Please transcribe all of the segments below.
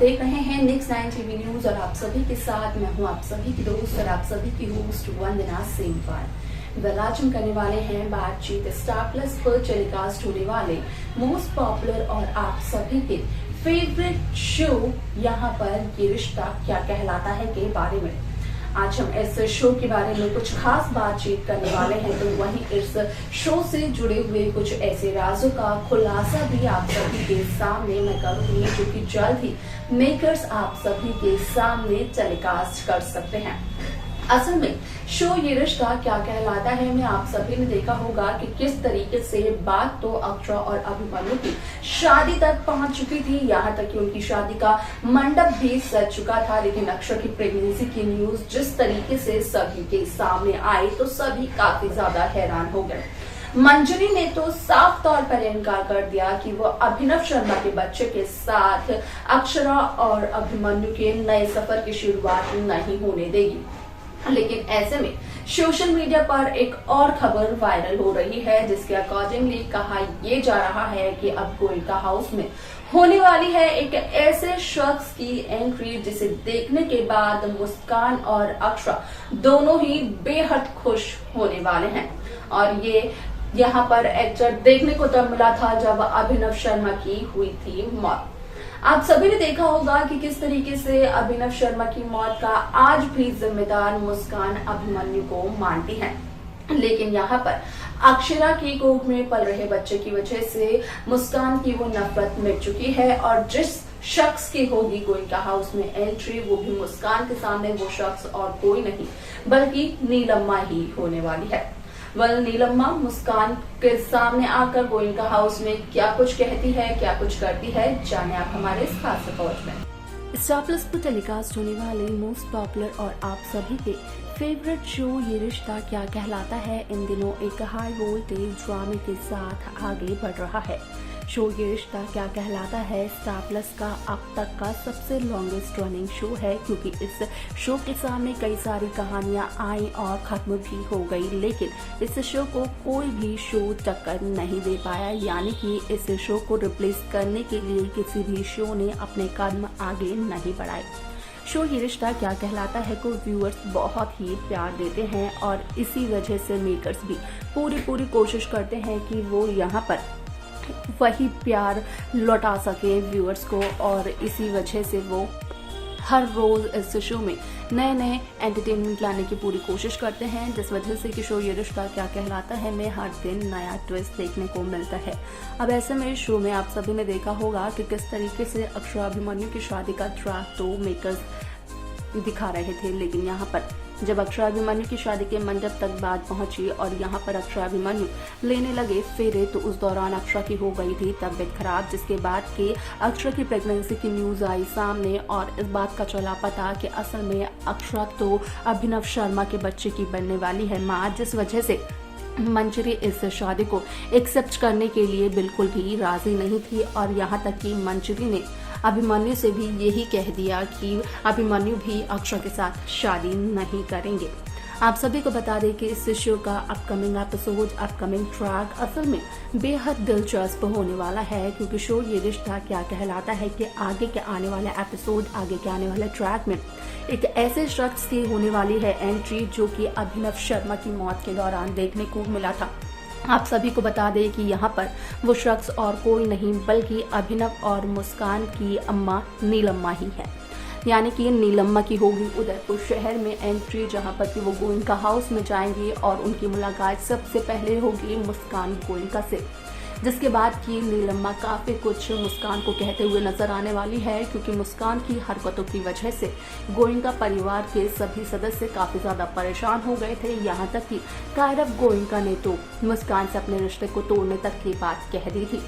देख रहे हैं नेक्स्ट 9 टीवी न्यूज और आप सभी के साथ मैं हूं आप सभी की दोस्त और आप सभी की होस्ट वंदना सिंह। आज हम करने वाले हैं बातचीत स्टार प्लस पर टेलीकास्ट होने वाले मोस्ट पॉपुलर और आप सभी के फेवरेट शो यहाँ पर ये रिश्ता क्या कहलाता है के बारे में। आज हम इस शो के बारे में कुछ खास बातचीत करने वाले हैं, तो वहीं इस शो से जुड़े हुए कुछ ऐसे राजों का खुलासा भी आप सभी के सामने मैं करूंगी, जो कि जल्द ही मेकर्स आप सभी के सामने टेलीकास्ट कर सकते हैं। असल में शो ये रिश्ता क्या कहलाता है में आप सभी ने देखा होगा कि किस तरीके से बात तो अक्षरा और अभिमन्यु की शादी तक पहुंच चुकी थी, यहाँ तक कि उनकी शादी का मंडप भी सज चुका था। लेकिन अक्षरा की प्रेगनेंसी की न्यूज जिस तरीके से सभी के सामने आई तो सभी काफी ज्यादा हैरान हो गए। मंजरी ने तो साफ तौर पर इनकार कर दिया कि वो अभिनव शर्मा के बच्चे के साथ अक्षरा और अभिमन्यु के नए सफर की शुरुआत नहीं होने देगी। लेकिन ऐसे में सोशल मीडिया पर एक और खबर वायरल हो रही है, जिसके अकॉर्डिंगली कहा यह जा रहा है कि अब गोयनका हाउस में होने वाली है एक ऐसे शख्स की एंट्री जिसे देखने के बाद मुस्कान और अक्षरा दोनों ही बेहद खुश होने वाले हैं। और ये यहाँ पर एक्टर देखने को तब मिला था जब अभिनव शर्मा की हुई थी मौत। आप सभी ने देखा होगा कि किस तरीके से अभिनव शर्मा की मौत का आज भी जिम्मेदार मुस्कान अभिमन्यु को मानती है। लेकिन यहाँ पर अक्षरा की कोख में पल रहे बच्चे की वजह से मुस्कान की वो नफरत मिट चुकी है, और जिस शख्स की होगी गोयनका हाउस में एंट्री वो भी मुस्कान के सामने वो शख्स और कोई नहीं बल्कि नीलम्मा ही होने वाली है। नीलम्मा मुस्कान के सामने आकर गोयनका हाउस में क्या कुछ कहती है, क्या कुछ करती है, जाने आप हमारे इस खास रिपोर्ट में। स्टार प्लस पर टेलीकास्ट होने वाले मोस्ट पॉपुलर और आप सभी के फेवरेट शो ये रिश्ता क्या कहलाता है इन दिनों एक हाई वोल्टेज ड्रामे के साथ आगे बढ़ रहा है। शो ये रिश्ता क्या कहलाता है स्टार प्लस का अब तक का सबसे लॉन्गेस्ट रनिंग शो है, क्योंकि इस शो के सामने कई सारी कहानियां आई और खत्म भी हो गई, लेकिन इस शो को कोई भी शो टक्कर नहीं दे पाया। यानी कि इस शो को रिप्लेस करने के लिए किसी भी शो ने अपने कदम आगे नहीं बढ़ाए। शो ये रिश्ता क्या कहलाता है को व्यूअर्स बहुत ही प्यार देते हैं, और इसी वजह से मेकर्स भी पूरी कोशिश करते हैं कि वो यहाँ पर वही प्यार लौटा सके व्यूअर्स को, और इसी वजह से वो हर रोज इस शो में नए एंटरटेनमेंट लाने की पूरी कोशिश करते हैं, जिस वजह से कि शो ये रिश्ता क्या कहलाता है में हर दिन नया ट्विस्ट देखने को मिलता है। अब ऐसे में शो में आप सभी ने देखा होगा कि किस तरीके से अक्षरा अभिमन्यु की शादी का ट्रैक तो मेकर्स दिखा रहे थे, लेकिन यहाँ पर जब अक्षरा अभिमन्यु की शादी के मंडप तक बात पहुंची और यहाँ पर अक्षरा अभिमन्यु लेने लगे फेरे, तो उस दौरान अक्षरा की हो गई थी तबीयत खराब, जिसके बाद के अक्षरा की प्रेगनेंसी की न्यूज आई सामने और इस बात का चला पता कि असल में अक्षरा तो अभिनव शर्मा के बच्चे की बनने वाली है माँ, जिस वजह से मंजरी इस शादी को एक्सेप्ट करने के लिए बिल्कुल भी राजी नहीं थी। और यहाँ तक कि मंजरी ने अभिमन्यु से भी यही कह दिया कि अभिमन्यु भी अक्षरा के साथ शादी नहीं करेंगे। आप सभी को बता दें कि इस शो का अपकमिंग एपिसोड, अपकमिंग ट्रैक असल में बेहद दिलचस्प होने वाला है, क्योंकि शो ये रिश्ता क्या कहलाता है कि आगे के आने वाले एपिसोड, आगे के आने वाले ट्रैक में एक ऐसे शख्स की होने वाली है एंट्री जो कि अभिनव शर्मा की मौत के दौरान देखने को मिला था। आप सभी को बता दें कि यहाँ पर वो शख्स और कोई नहीं बल्कि अभिनव और मुस्कान की अम्मा नीलम्मा ही है। यानी कि नीलम्मा की होगी उदयपुर शहर में एंट्री, जहाँ पर कि वो गोयनका हाउस में जाएंगी और उनकी मुलाकात सबसे पहले होगी मुस्कान गोयनका से, जिसके बाद की नीलम्मा काफ़ी कुछ मुस्कान को कहते हुए नजर आने वाली है, क्योंकि मुस्कान की हरकतों की वजह से गोयनका परिवार के सभी सदस्य काफ़ी ज़्यादा परेशान हो गए थे। यहाँ तक कि कायरव गोयनका ने तो मुस्कान से अपने रिश्ते को तोड़ने तक की बात कह दी थी।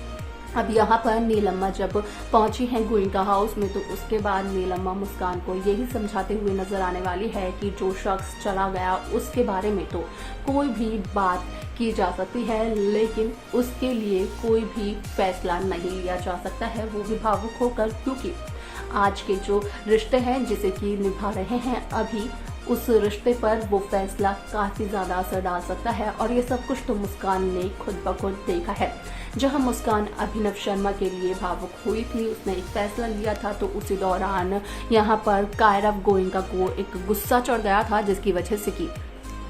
अब यहाँ पर नीलम्मा जब पहुंची हैं गोयनका हाउस में, तो उसके बाद नीलम्मा मुस्कान को यही समझाते हुए नजर आने वाली है कि जो शख्स चला गया उसके बारे में तो कोई भी बात की जा सकती है, लेकिन उसके लिए कोई भी फैसला नहीं लिया जा सकता है, वो भी भावुक होकर, क्योंकि आज के जो रिश्ते हैं जिसे कि निभा रहे हैं अभी उस रिश्ते पर वो फैसला काफी ज्यादा असर डाल सकता है। और ये सब कुछ तो मुस्कान ने खुद ब खुद देखा है। जहां मुस्कान अभिनव शर्मा के लिए भावुक हुई थी, उसने एक फैसला लिया था, तो उसी दौरान यहाँ पर कायरव गोयनका को एक गुस्सा चढ़ गया था, जिसकी वजह से कि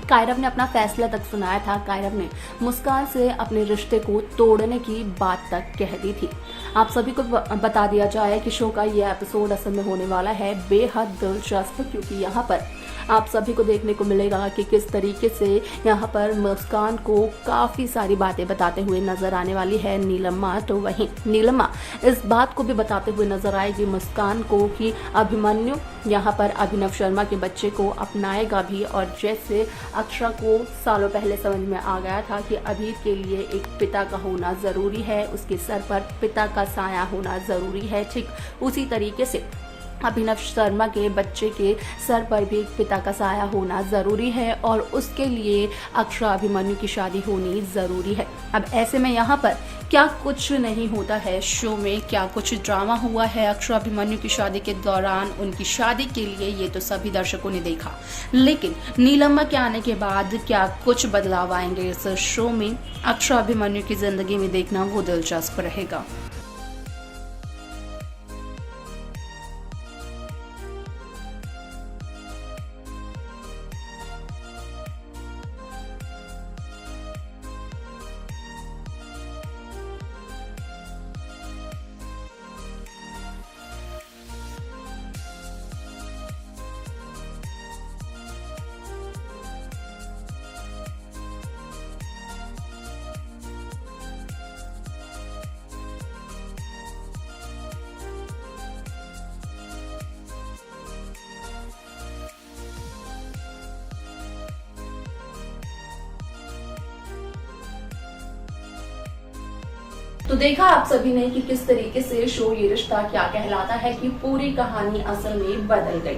कायरव ने अपना फैसला तक सुनाया था। कायरव ने मुस्कान से अपने रिश्ते को तोड़ने की बात तक कह दी थी। आप सभी को बता दिया जाए कि शो का ये एपिसोड असल में होने वाला है बेहद दिलचस्प, क्योंकि यहाँ पर आप सभी को देखने को मिलेगा कि किस तरीके से यहाँ पर मुस्कान को काफ़ी सारी बातें बताते हुए नजर आने वाली है नीलम्मा। तो वहीं नीलम्मा इस बात को भी बताते हुए नजर आएगी मुस्कान को कि अभिमन्यु यहाँ पर अभिनव शर्मा के बच्चे को अपनाएगा भी। और जैसे अक्षरा को सालों पहले समझ में आ गया था कि अभी के लिए एक पिता का होना ज़रूरी है, उसके सर पर पिता का साया होना ज़रूरी है, ठीक उसी तरीके से अभिनव शर्मा के बच्चे के सर पर भी एक पिता का साया होना ज़रूरी है, और उसके लिए अक्षरा अभिमन्यु की शादी होनी ज़रूरी है। अब ऐसे में यहाँ पर क्या कुछ नहीं होता है शो में, क्या कुछ ड्रामा हुआ है अक्षरा अभिमन्यु की शादी के दौरान, उनकी शादी के लिए, ये तो सभी दर्शकों ने देखा। लेकिन नीलम्मा के आने के बाद क्या कुछ बदलाव आएंगे इस शो में, अक्षरा अभिमन्यु की जिंदगी में देखना वो दिलचस्प रहेगा। तो देखा आप सभी ने कि किस तरीके से शो ये रिश्ता क्या कहलाता है की पूरी कहानी असल में बदल गई।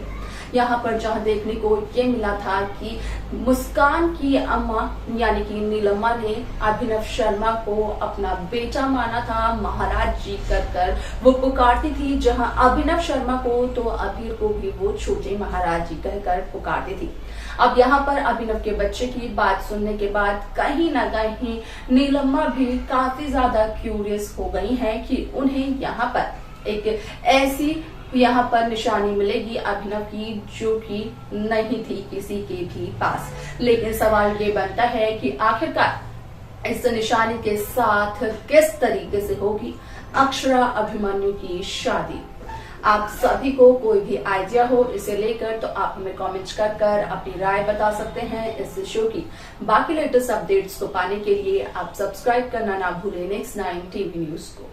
यहाँ पर जहाँ देखने को ये मिला था कि मुस्कान की अम्मा यानी कि नीलम्मा ने अभिनव शर्मा को अपना बेटा माना था, महाराज जी कर वो पुकारती थी। जहाँ अभिनव शर्मा को तो अबीर को भी वो छोटे महाराज जी कहकर पुकारती थी। अब यहाँ पर अभिनव के बच्चे की बात सुनने के बाद कहीं ना कहीं नीलम्मा भी काफी ज्यादा क्यूरियस हो गई हैं कि उन्हें यहाँ पर एक ऐसी यहाँ पर निशानी मिलेगी अभिनव की जो कि नहीं थी किसी के भी पास। लेकिन सवाल ये बनता है कि आखिरकार इस निशानी के साथ किस तरीके से होगी अक्षरा अभिमन्यु की शादी। आप सभी को कोई भी आइडिया हो इसे लेकर तो आप हमें कमेंट्स कर अपनी राय बता सकते हैं। इस शो की बाकी लेटेस्ट अपडेट्स को पाने के लिए आप सब्सक्राइब करना ना भूलें नेक्स्ट 9 टीवी न्यूज को।